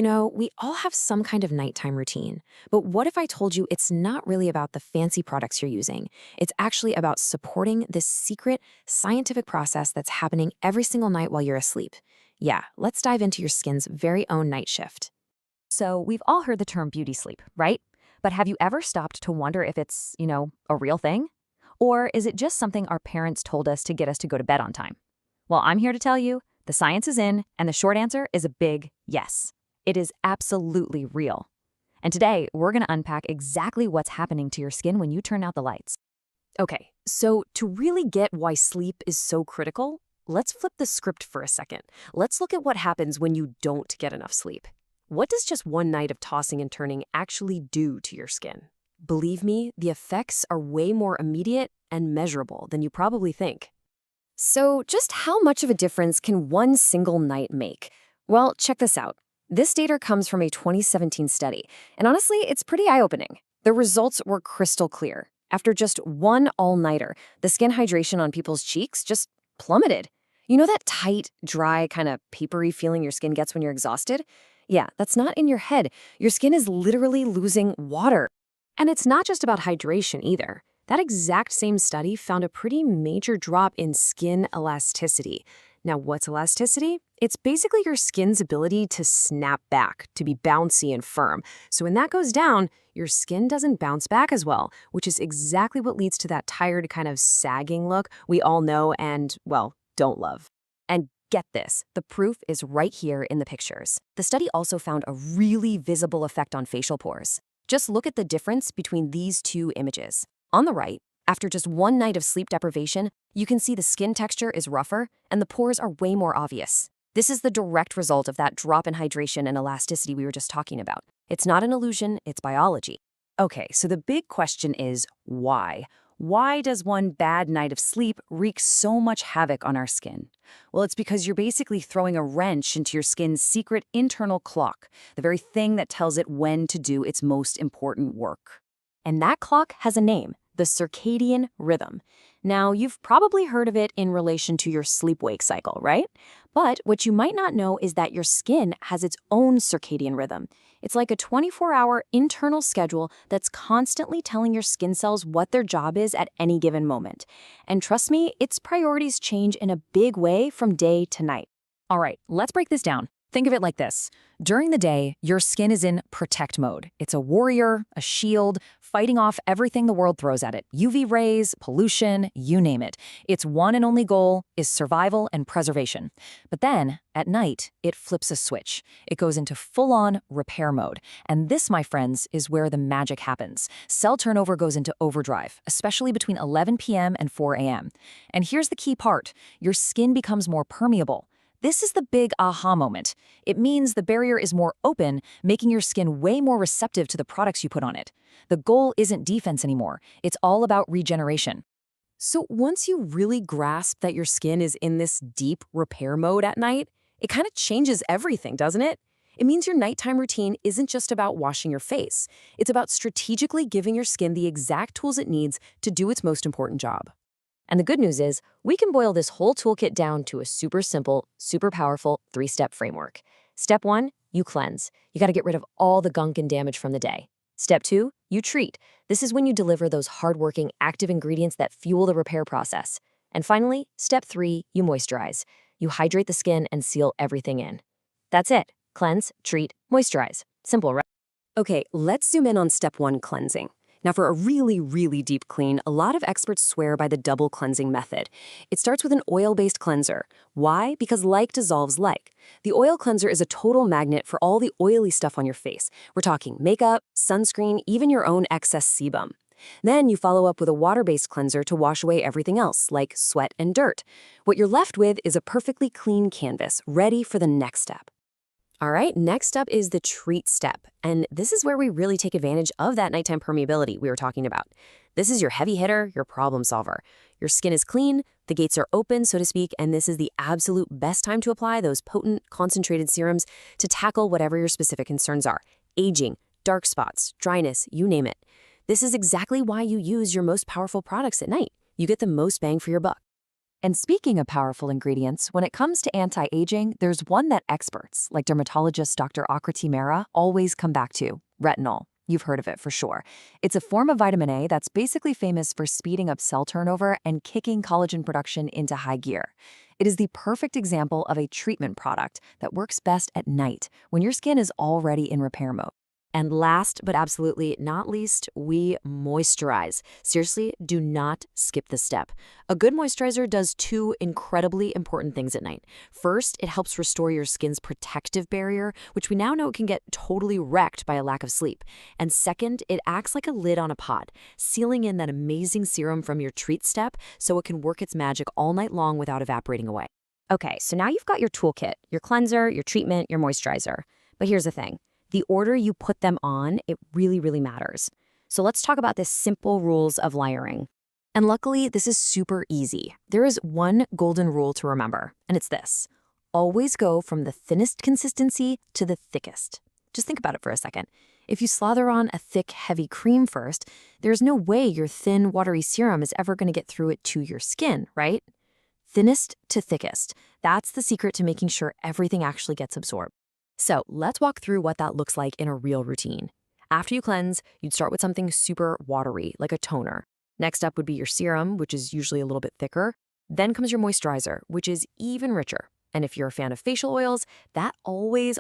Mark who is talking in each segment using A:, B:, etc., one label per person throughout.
A: We all have some kind of nighttime routine. But what if I told you it's not really about the fancy products you're using? It's actually about supporting this secret scientific process that's happening every single night while you're asleep. Yeah, let's dive into your skin's very own night shift.
B: So, we've all heard the term beauty sleep, right? But have you ever stopped to wonder if it's a real thing? Or is it just something our parents told us to get us to go to bed on time? Well, I'm here to tell you the science is in, and the short answer is a big yes. It is absolutely real. And today, we're going to unpack exactly what's happening to your skin when you turn out the lights.
A: Okay, so to really get why sleep is so critical, let's flip the script for a second. Let's look at what happens when you don't get enough sleep. What does just one night of tossing and turning actually do to your skin? Believe me, the effects are way more immediate and measurable than you probably think. So, just how much of a difference can one single night make? Well, check this out. This data comes from a 2017 study, and honestly, it's pretty eye-opening. The results were crystal clear. After just one all-nighter, the skin hydration on people's cheeks just plummeted. You know that tight, dry, kind of papery feeling your skin gets when you're exhausted? Yeah, that's not in your head. Your skin is literally losing water. And it's not just about hydration either. That exact same study found a pretty major drop in skin elasticity. Now, what's elasticity? It's basically your skin's ability to snap back, to be bouncy and firm. So when that goes down, your skin doesn't bounce back as well, which is exactly what leads to that tired kind of sagging look we all know and, well, don't love.
B: And get this, the proof is right here in the pictures. The study also found a really visible effect on facial pores. Just look at the difference between these two images. On the right, after just one night of sleep deprivation, you can see the skin texture is rougher and the pores are way more obvious. This is the direct result of that drop in hydration and elasticity we were just talking about. It's not an illusion, it's biology.
C: Okay, so the big question is why? Why does one bad night of sleep wreak so much havoc on our skin? Well, it's because you're basically throwing a wrench into your skin's secret internal clock, the very thing that tells it when to do its most important work.
A: And that clock has a name, the circadian rhythm. Now, you've probably heard of it in relation to your sleep-wake cycle, right? But what you might not know is that your skin has its own circadian rhythm. It's like a 24-hour internal schedule that's constantly telling your skin cells what their job is at any given moment. And trust me, its priorities change in a big way from day to night.
B: All right, let's break this down. Think of it like this. During the day, your skin is in protect mode. It's a warrior, a shield, fighting off everything the world throws at it. UV rays, pollution, you name it. Its one and only goal is survival and preservation. But then, at night, it flips a switch. It goes into full-on repair mode. And this, my friends, is where the magic happens. Cell turnover goes into overdrive, especially between 11 p.m. and 4 a.m. And here's the key part. Your skin becomes more permeable. This is the big aha moment. It means the barrier is more open, making your skin way more receptive to the products you put on it. The goal isn't defense anymore. It's all about regeneration.
A: So once you really grasp that your skin is in this deep repair mode at night, it kind of changes everything, doesn't it? It means your nighttime routine isn't just about washing your face. It's about strategically giving your skin the exact tools it needs to do its most important job. And the good news is, we can boil this whole toolkit down to a super simple, super powerful 3-step framework. Step 1, you cleanse. You got to get rid of all the gunk and damage from the day. Step 2, you treat. This is when you deliver those hardworking, active ingredients that fuel the repair process. And finally, step 3, you moisturize. You hydrate the skin and seal everything in. That's it. Cleanse, treat, moisturize. Simple, right? Okay, let's zoom in on step 1, cleansing. Now, for a really, really deep clean, a lot of experts swear by the double cleansing method. It starts with an oil-based cleanser. Why? Because like dissolves like. The oil cleanser is a total magnet for all the oily stuff on your face. We're talking makeup, sunscreen, even your own excess sebum. Then you follow up with a water-based cleanser to wash away everything else, like sweat and dirt. What you're left with is a perfectly clean canvas, ready for the next step. All right, next up is the treat step, and this is where we really take advantage of that nighttime permeability we were talking about. This is your heavy hitter, your problem solver. Your skin is clean, the gates are open, so to speak, and this is the absolute best time to apply those potent, concentrated serums to tackle whatever your specific concerns are. Aging, dark spots, dryness, you name it. This is exactly why you use your most powerful products at night. You get the most bang for your buck.
B: And speaking of powerful ingredients, when it comes to anti-aging, there's one that experts, like dermatologist Dr. Akriti Mehra, always come back to: retinol. You've heard of it for sure. It's a form of vitamin A that's basically famous for speeding up cell turnover and kicking collagen production into high gear. It is the perfect example of a treatment product that works best at night when your skin is already in repair mode.
A: And last but absolutely not least, we moisturize. Seriously, do not skip this step. A good moisturizer does two incredibly important things at night. First, it helps restore your skin's protective barrier, which we now know can get totally wrecked by a lack of sleep. And second, it acts like a lid on a pot, sealing in that amazing serum from your treat step so it can work its magic all night long without evaporating away.
C: Okay, so now you've got your toolkit, your cleanser, your treatment, your moisturizer. But here's the thing. The order you put them on, it really, really matters. So let's talk about the simple rules of layering.
B: And luckily, this is super easy. There is one golden rule to remember, and it's this: always go from the thinnest consistency to the thickest. Just think about it for a second. If you slather on a thick, heavy cream first, there's no way your thin, watery serum is ever going to get through it to your skin, right? Thinnest to thickest. That's the secret to making sure everything actually gets absorbed. So let's walk through what that looks like in a real routine. After you cleanse, you'd start with something super watery, like a toner. Next up would be your serum, which is usually a little bit thicker. Then comes your moisturizer, which is even richer. And if you're a fan of facial oils, that always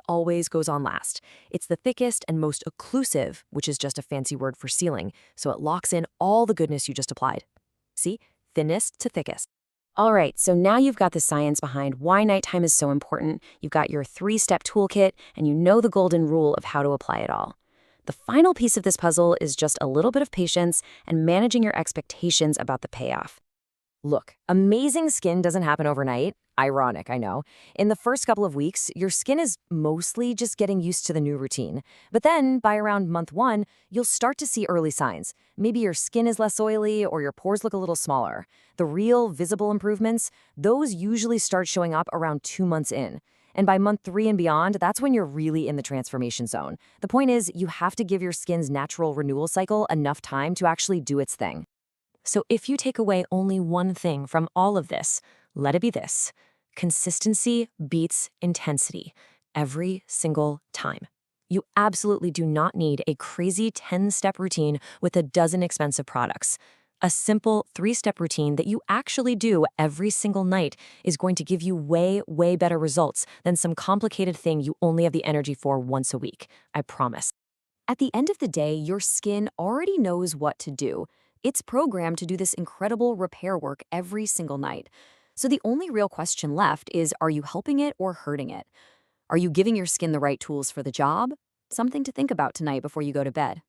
B: goes on last. It's the thickest and most occlusive, which is just a fancy word for sealing, so it locks in all the goodness you just applied. See? Thinnest to thickest.
C: All right, so now you've got the science behind why nighttime is so important, you've got your 3-step toolkit, and you know the golden rule of how to apply it all. The final piece of this puzzle is just a little bit of patience and managing your expectations about the payoff.
B: Look, amazing skin doesn't happen overnight. Ironic, I know. In the first couple of weeks, your skin is mostly just getting used to the new routine. But then, by around month 1, you'll start to see early signs. Maybe your skin is less oily or your pores look a little smaller. The real, visible improvements, those usually start showing up around 2 months in. And by month 3 and beyond, that's when you're really in the transformation zone. The point is, you have to give your skin's natural renewal cycle enough time to actually do its thing. So if you take away only one thing from all of this, let it be this: consistency beats intensity every single time. You absolutely do not need a crazy 10-step routine with a dozen expensive products. A simple 3-step routine that you actually do every single night is going to give you way better results than some complicated thing you only have the energy for once a week. I promise. At the end of the day, your skin already knows what to do. It's programmed to do this incredible repair work every single night. So the only real question left is, are you helping it or hurting it? Are you giving your skin the right tools for the job? Something to think about tonight before you go to bed.